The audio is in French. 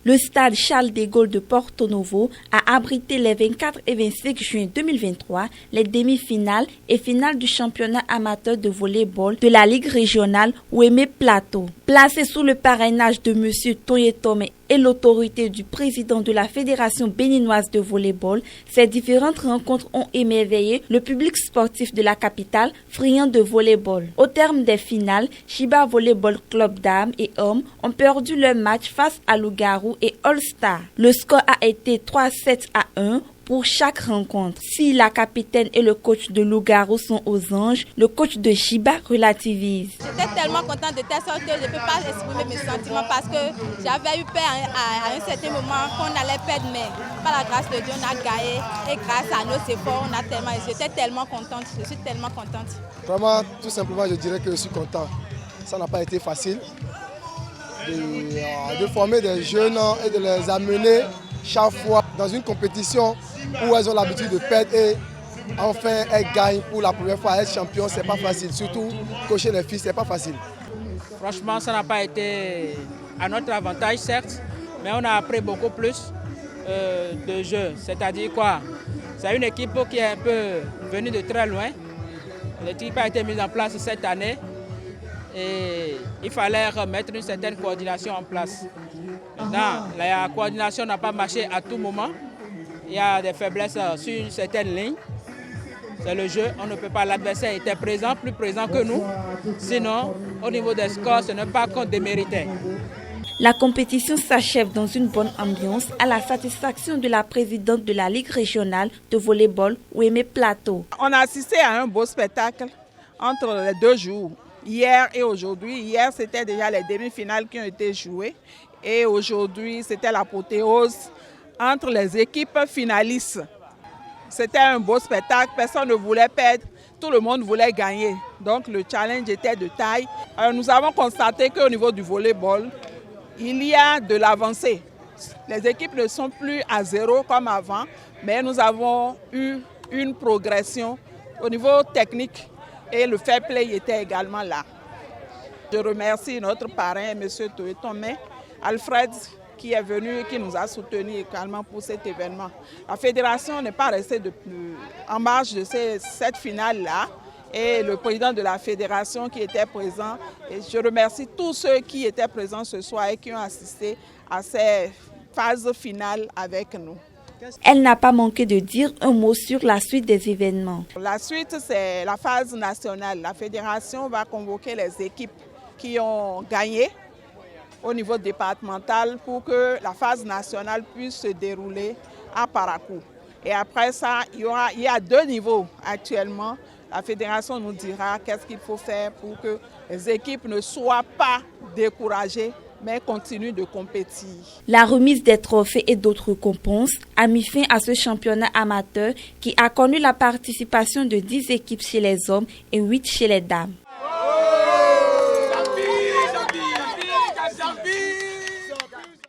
Le stade Charles de Gaulle de Porto Novo a abrité les 24 et 25 juin 2023 les demi-finales et finales du championnat amateur de volley-ball de la Ligue régionale Ouémé Plateau. Placé sous le parrainage de M. Toyetome et l'autorité du président de la Fédération béninoise de volley-ball, ces différentes rencontres ont émerveillé le public sportif de la capitale, friand de volley-ball. Au terme des finales, Chiba Volleyball Club dames et hommes ont perdu leur match face à Lougarou et All-Star. Le score a été 3-7-1 pour chaque rencontre. Si la capitaine et le coach de Lougarou sont aux anges, le coach de Chiba relativise. J'étais tellement contente de telle sorte que je ne peux pas exprimer mes sentiments parce que j'avais eu peur à un certain moment qu'on allait perdre, mais par la grâce de Dieu, on a gagné et grâce à nos efforts, j'étais tellement contente, je suis tellement contente. Vraiment, tout simplement, je dirais que je suis content. Ça n'a pas été facile de former des jeunes et de les amener chaque fois dans une compétition où elles ont l'habitude de perdre et enfin elles gagnent pour la première fois, être champion, c'est pas facile. Surtout coacher les filles, c'est pas facile. Franchement, ça n'a pas été à notre avantage, certes, mais on a appris beaucoup plus de jeu. C'est-à-dire quoi? C'est une équipe qui est un peu venue de très loin. L'équipe a été mise en place cette année et il fallait remettre une certaine coordination en place. Maintenant, la coordination n'a pas marché à tout moment. Il y a des faiblesses sur une certaine ligne. C'est le jeu, on ne peut pas. L'adversaire était présent, plus présent que nous. Sinon, au niveau des scores, ce n'est pas qu'on déméritait. La compétition s'achève dans une bonne ambiance à la satisfaction de la présidente de la Ligue régionale de volley-ball Ouémé Plateau. On a assisté à un beau spectacle entre les 2 jours, hier et aujourd'hui. Hier, c'était déjà les demi-finales qui ont été jouées. Et aujourd'hui, c'était l'apothéose entre les équipes finalistes. C'était un beau spectacle, personne ne voulait perdre, tout le monde voulait gagner. Donc le challenge était de taille. Nous avons constaté qu'au niveau du volley-ball, il y a de l'avancée. Les équipes ne sont plus à zéro comme avant, mais nous avons eu une progression au niveau technique et le fair play était également là. Je remercie notre parrain, M. Toyetome, Alfred, qui est venu et qui nous a soutenus également pour cet événement. La fédération n'est pas restée en marge de cette finale-là et le président de la fédération qui était présent. Et je remercie tous ceux qui étaient présents ce soir et qui ont assisté à ces phases finales avec nous. Elle n'a pas manqué de dire un mot sur la suite des événements. La suite, c'est la phase nationale. La fédération va convoquer les équipes qui ont gagné au niveau départemental pour que la phase nationale puisse se dérouler à Parakou. Et après ça, il y a 2 niveaux actuellement. La fédération nous dira qu'est-ce qu'il faut faire pour que les équipes ne soient pas découragées, mais continuent de compétir. La remise des trophées et d'autres récompenses a mis fin à ce championnat amateur qui a connu la participation de 10 équipes chez les hommes et 8 chez les dames.